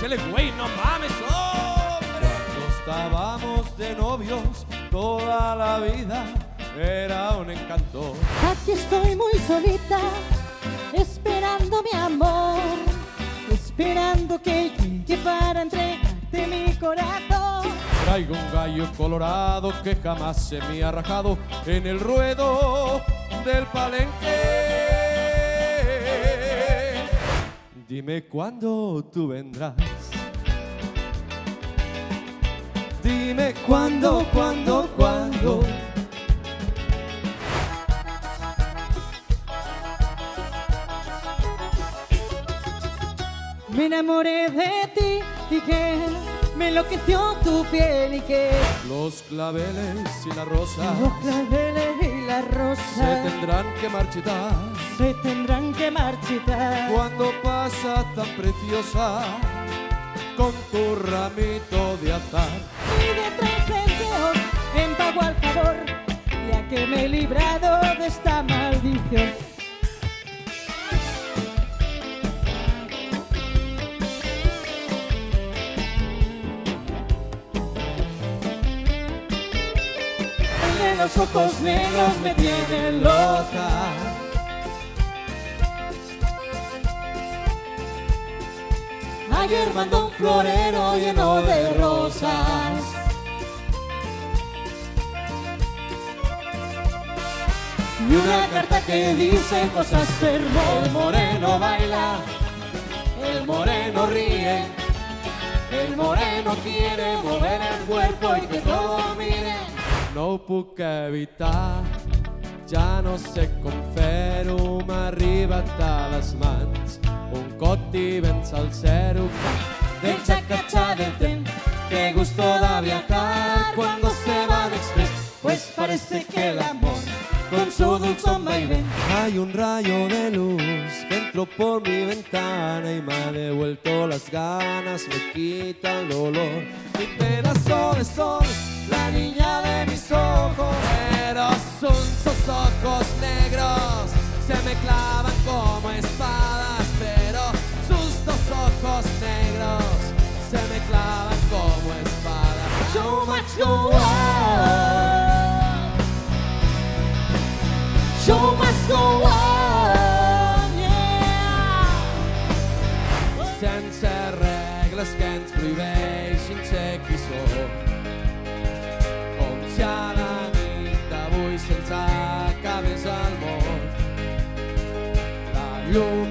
Échale, güey, no mames, hombre. Cuando estábamos de novios, toda la vida era un encanto. Aquí estoy muy solita, esperando mi amor, esperando que llegue para entregarte mi corazón. Traigo un gallo colorado que jamás se me ha rajado en el ruedo del palenque. Dime cuándo tú vendrás. Dime cuándo. Me enamoré de ti y que me enloqueció tu piel y que Los claveles y la rosa los claveles y la se rosa tendrán que marchitar se tendrán que marchitar. cuando pasa tan preciosa con tu ramito de azar. Y de 3 deseos en pago al favor, ya que me he librado de esta maldición. De los ojos negros me tienen loca. Ayer mandó un florero lleno de rosas. Y una carta que dice cosas hermosas. El moreno baila, el moreno ríe, el moreno quiere mover el cuerpo y que todo mire. No ho puc evitar, ja no sé com fer-ho, m'ha arribat a les mans un coti ben salsero. Del cha-cha-cha del tren, Qué gusto da viajar cuando se va de express, pues parece que el amor con su dulzón vaivén. Hay un rayo de luz que entró por mi ventana y me ha devuelto las ganas, me quita el dolor. Mi pedazo de sol, la niña de mis ojos, pero sus ojos negros se me clavan como espadas, pero sus 2 ojos negros se me clavan como espadas. Show must go on, show must go on, yeah. Sense regles que ens prohibeixin ser qui som, com si a la nit d'avui se'ns acabés el món. La llum